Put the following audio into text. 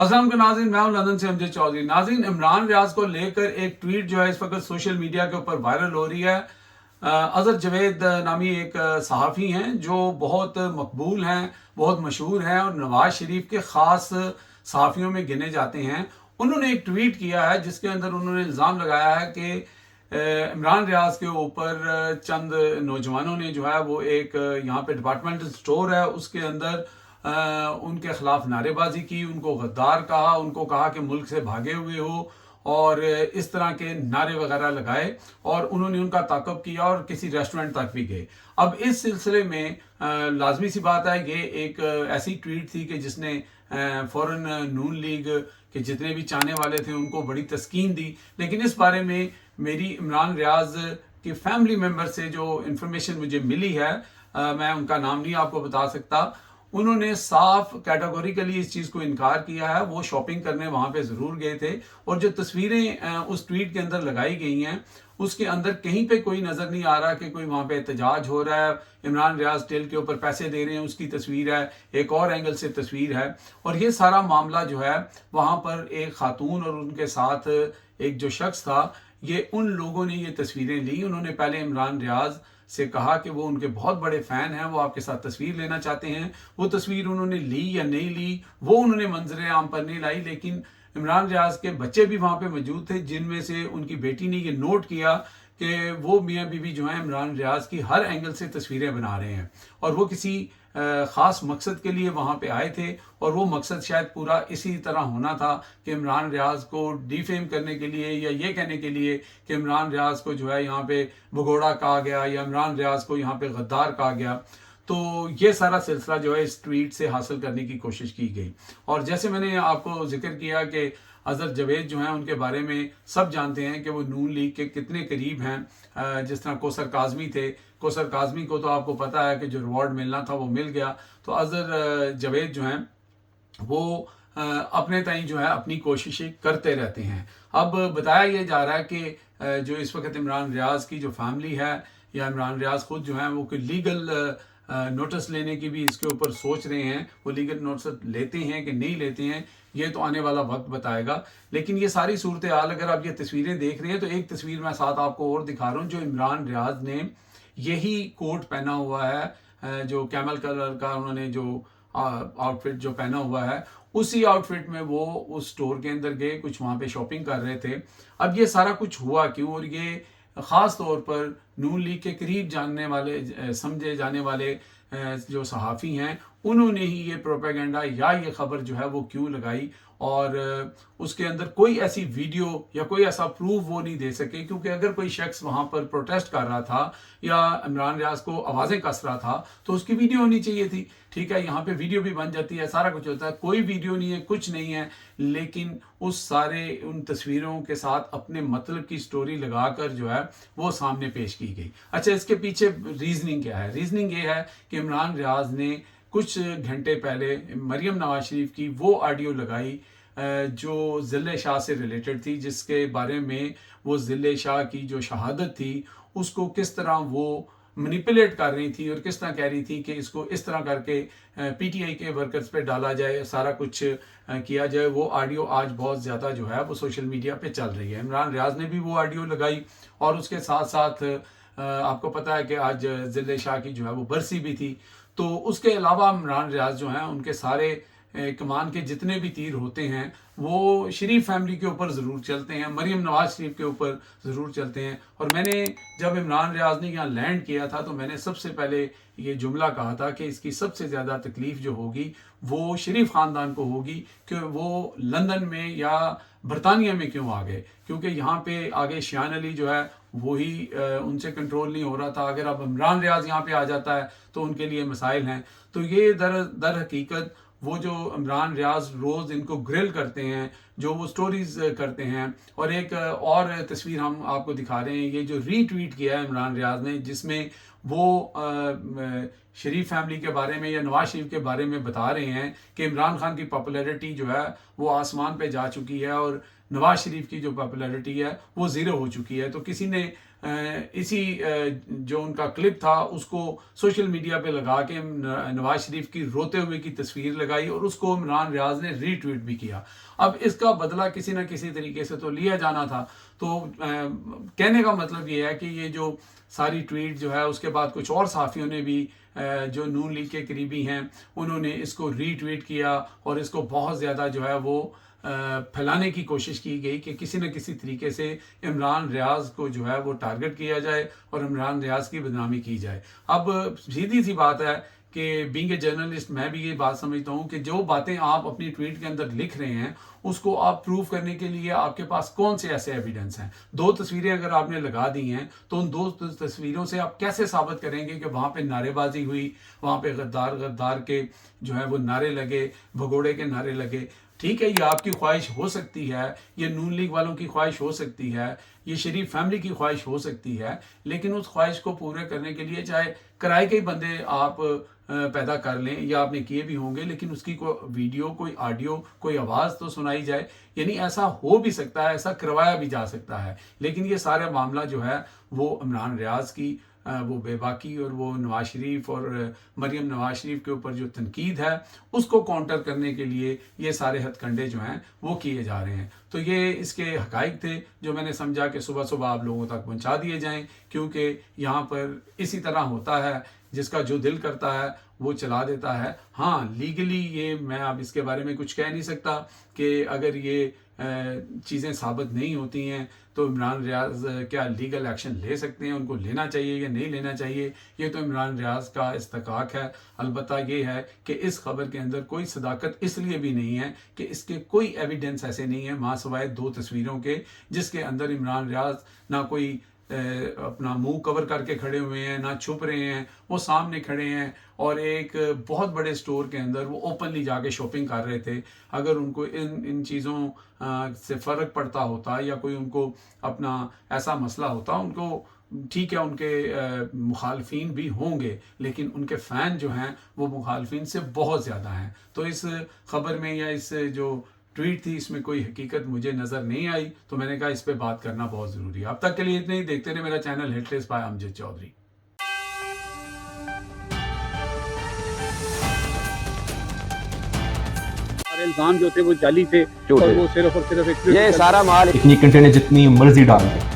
अस्सलाम वालेकुम नाज़रीन, मैं हूं लंदन से अमजद चौधरी। नाज़रीन, इमरान रियाज को लेकर एक ट्वीट जो है इस वक्त सोशल मीडिया के ऊपर वायरल हो रही है। अजहर जवेद नामी एक सहाफ़ी हैं जो बहुत मकबूल हैं, बहुत मशहूर हैं और नवाज शरीफ के ख़ास सहाफ़ियों में गिने जाते हैं। उन्होंने एक ट्वीट किया है जिसके अंदर उन्होंने इल्ज़ाम लगाया है कि इमरान रियाज के ऊपर चंद नौजवानों ने जो है वो एक यहाँ पे डिपार्टमेंटल स्टोर है उसके अंदर उनके खिलाफ नारेबाजी की, उनको गद्दार कहा, उनको कहा कि मुल्क से भागे हुए हो और इस तरह के नारे वगैरह लगाए और उन्होंने उनका ताक़ब किया और किसी रेस्टोरेंट तक भी गए। अब इस सिलसिले में लाजमी सी बात है, ये एक ऐसी ट्वीट थी कि जिसने फ़ौरन नून लीग के जितने भी चाहने वाले थे उनको बड़ी तस्कीन दी। लेकिन इस बारे में मेरी इमरान रियाज की फैमिली मेम्बर से जो इन्फॉर्मेशन मुझे मिली है, मैं उनका नाम नहीं आपको बता सकता, उन्होंने साफ कैटेगोरिकली इस चीज़ को इनकार किया है। वो शॉपिंग करने वहाँ पे ज़रूर गए थे और जो तस्वीरें उस ट्वीट के अंदर लगाई गई हैं उसके अंदर कहीं पे कोई नज़र नहीं आ रहा कि कोई वहाँ पे एहतजाज हो रहा है, इमरान रियाज टेल के ऊपर पैसे दे रहे हैं उसकी तस्वीर है, एक और एंगल से तस्वीर है। और ये सारा मामला जो है वहाँ पर एक खातून और उनके साथ एक जो शख्स था, ये उन लोगों ने ये तस्वीरें ली। उन्होंने पहले इमरान रियाज से कहा कि वो उनके बहुत बड़े फ़ैन हैं, वो आपके साथ तस्वीर लेना चाहते हैं। वो तस्वीर उन्होंने ली या नहीं ली वो उन्होंने मंजर आम पर नहीं लाई, लेकिन इमरान रियाज के बच्चे भी वहाँ पे मौजूद थे जिनमें से उनकी बेटी ने ये नोट किया कि वो मियाँ बीवी जो हैं इमरान रियाज की हर एंगल से तस्वीरें बना रहे हैं और वो किसी ख़ास मकसद के लिए वहाँ पे आए थे और वो मकसद शायद पूरा इसी तरह होना था कि इमरान रियाज को डिफेम करने के लिए या ये कहने के लिए कि इमरान रियाज को जो है यहाँ पे भगोड़ा कहा गया या इमरान रियाज को यहाँ पे गद्दार कहा गया। तो ये सारा सिलसिला जो है इस ट्वीट से हासिल करने की कोशिश की गई। और जैसे मैंने आपको जिक्र किया कि अजहर जवेद जो हैं उनके बारे में सब जानते हैं कि वो नून लीग के कितने करीब हैं। जिस तरह कौसर काज़मी थे, कौसर काज़मी को तो आपको पता है कि जो रिवॉर्ड मिलना था वो मिल गया। तो अजहर जवेद जो हैं वो अपने ताईं जो है अपनी कोशिशें करते रहते हैं। अब बताया ये जा रहा है कि जो इस वक्त इमरान रियाज की जो फैमिली है या इमरान रियाज खुद जो है वो कोई लीगल नोटिस लेने की भी इसके ऊपर सोच रहे हैं। वो लीगल नोटिस लेते हैं कि नहीं लेते हैं ये तो आने वाला वक्त बताएगा। लेकिन ये सारी सूरत हाल, अगर आप ये तस्वीरें देख रहे हैं तो एक तस्वीर मैं साथ आपको और दिखा रहा हूँ जो इमरान रियाज ने यही कोट पहना हुआ है, जो कैमल कलर का उन्होंने जो आउटफिट जो पहना हुआ है उसी आउटफिट में वो उस स्टोर के अंदर गए, कुछ वहाँ पे शॉपिंग कर रहे थे। अब ये सारा कुछ हुआ क्यों, और ये ख़ास तौर पर नून लीग के करीब जानने वाले समझे जाने वाले जो सहाफ़ी हैं उन्होंने ही ये प्रोपेगेंडा या ये खबर जो है वो क्यों लगाई और उसके अंदर कोई ऐसी वीडियो या कोई ऐसा प्रूफ वो नहीं दे सके। क्योंकि अगर कोई शख्स वहाँ पर प्रोटेस्ट कर रहा था या इमरान रियाज को आवाज़ें कस रहा था तो उसकी वीडियो होनी चाहिए थी। ठीक है, यहाँ पे वीडियो भी बन जाती है, सारा कुछ होता है, कोई वीडियो नहीं है, कुछ नहीं है, लेकिन उस सारे उन तस्वीरों के साथ अपने मतलब की स्टोरी लगाकर जो है वो सामने पेश की गई। अच्छा, इसके पीछे रीजनिंग क्या है? रीजनिंग ये है कि इमरान रियाज ने कुछ घंटे पहले मरियम नवाज शरीफ की वो ऑडियो लगाई जो ज़िले शाह से रिलेटेड थी, जिसके बारे में वो ज़िले शाह की जो शहादत थी उसको किस तरह वो मैनिपुलेट कर रही थी और किस तरह कह रही थी कि इसको इस तरह करके पीटीआई के वर्कर्स पे डाला जाए, सारा कुछ किया जाए। वो ऑडियो आज बहुत ज़्यादा जो है वो सोशल मीडिया पे चल रही है। इमरान रियाज ने भी वो ऑडियो लगाई और उसके साथ साथ आपको पता है कि आज ज़िले शाह की जो है वो बरसी भी थी। तो उसके अलावा इमरान रियाज जो हैं उनके सारे कमान के जितने भी तीर होते हैं वो शरीफ फैमिली के ऊपर ज़रूर चलते हैं, मरियम नवाज शरीफ के ऊपर ज़रूर चलते हैं। और मैंने जब इमरान रियाज ने यहाँ लैंड किया था तो मैंने सबसे पहले ये जुमला कहा था कि इसकी सबसे ज़्यादा तकलीफ़ जो होगी वो शरीफ ख़ानदान को होगी कि वो लंदन में या बरतानिया में क्यों आ गए, क्योंकि यहाँ पे आगे शियान अली जो है वही उनसे कंट्रोल नहीं हो रहा था। अगर अब इमरान रियाज यहाँ पे आ जाता है तो उनके लिए मसाइल हैं। तो ये दर हकीकत वो जो इमरान रियाज रोज़ इनको ग्रिल करते हैं, जो वो स्टोरीज करते हैं। और एक और तस्वीर हम आपको दिखा रहे हैं, ये जो रीट्वीट किया है इमरान रियाज ने जिसमें वो शरीफ फैमिली के बारे में या नवाज शरीफ के बारे में बता रहे हैं कि इमरान खान की पॉपुलैरिटी जो है वो आसमान पे जा चुकी है और नवाज शरीफ की जो पॉपुलैरिटी है वो ज़ीरो हो चुकी है। तो किसी ने इसी जो उनका क्लिप था उसको सोशल मीडिया पे लगा के नवाज शरीफ की रोते हुए की तस्वीर लगाई और उसको इमरान रियाज ने रीट्वीट भी किया। अब इसका बदला किसी न किसी तरीके से तो लिया जाना था। तो कहने का मतलब ये है कि ये जो सारी ट्वीट जो है उसके बाद कुछ और सहाफ़ियों ने भी जो नून लीग के करीबी हैं उन्होंने इसको रीट्वीट किया और इसको बहुत ज़्यादा जो है वो फैलाने की कोशिश की गई कि किसी न किसी तरीके से इमरान रियाज को जो है वो टारगेट किया जाए और इमरान रियाज की बदनामी की जाए। अब सीधी सी बात है कि बीइंग ए जर्नलिस्ट मैं भी ये बात समझता हूँ कि जो बातें आप अपनी ट्वीट के अंदर लिख रहे हैं उसको आप प्रूव करने के लिए आपके पास कौन से ऐसे एविडेंस हैं। 2 तस्वीरें अगर आपने लगा दी हैं तो उन 2 तस्वीरों से आप कैसे साबित करेंगे कि वहाँ पे नारेबाजी हुई, वहाँ पे गद्दार गद्दार के जो है वो नारे लगे, भगोड़े के नारे लगे। ठीक है, ये आपकी ख्वाहिश हो सकती है, ये नून लीग वालों की ख्वाहिश हो सकती है, ये शरीफ फैमिली की ख्वाहिश हो सकती है, लेकिन उस ख्वाहिश को पूरे करने के लिए चाहे किराए के बंदे आप पैदा कर लें या आपने किए भी होंगे, लेकिन उसकी कोई वीडियो, कोई ऑडियो, कोई आवाज़ तो सुनाई जाए। यानी ऐसा हो भी सकता है, ऐसा करवाया भी जा सकता है। लेकिन ये सारा मामला जो है वो इमरान रियाज की वो बेबाकी और वो नवाज शरीफ और मरियम नवाज शरीफ के ऊपर जो तनकीद है उसको काउंटर करने के लिए ये सारे हथकंडे जो हैं वो किए जा रहे हैं। तो ये इसके हकाइक थे जो मैंने समझा कि सुबह सुबह आप लोगों तक पहुंचा दिए जाएं, क्योंकि यहाँ पर इसी तरह होता है, जिसका जो दिल करता है वो चला देता है। हाँ, लीगली ये मैं अब इसके बारे में कुछ कह नहीं सकता कि अगर ये चीज़ें साबित नहीं होती हैं तो इमरान रियाज क्या लीगल एक्शन ले सकते हैं, उनको लेना चाहिए या नहीं लेना चाहिए, ये तो इमरान रियाज का इस्तकाक है। अलबत्ता ये है कि इस खबर के अंदर कोई सदाकत इसलिए भी नहीं है कि इसके कोई एविडेंस ऐसे नहीं है माँ सवाए 2 तस्वीरों के, जिसके अंदर इमरान रियाज ना कोई अपना मुंह कवर करके खड़े हुए हैं, ना छुप रहे हैं, वो सामने खड़े हैं और एक बहुत बड़े स्टोर के अंदर वो ओपनली जाके शॉपिंग कर रहे थे। अगर उनको इन चीज़ों से फ़र्क पड़ता होता या कोई उनको अपना ऐसा मसला होता, उनको ठीक है उनके मुखालफिन भी होंगे, लेकिन उनके फ़ैन जो हैं वो मुखालफिन से बहुत ज़्यादा हैं। तो इस खबर में या इस जो ट्वीट थी इसमें कोई हकीकत मुझे नज़र नहीं आई, तो मैंने कहा इस पे बात करना बहुत ज़रूरी है। अब तक के लिए इतने ही। देखते रहे मेरा channel Hitlist by Amjad Chaudhary. इल्जाम जो थे वो जाली थे और वो सिर्फ और सिर्फ ये सारा माल इतनी कंटेंट जितनी मर्जी डाल दे।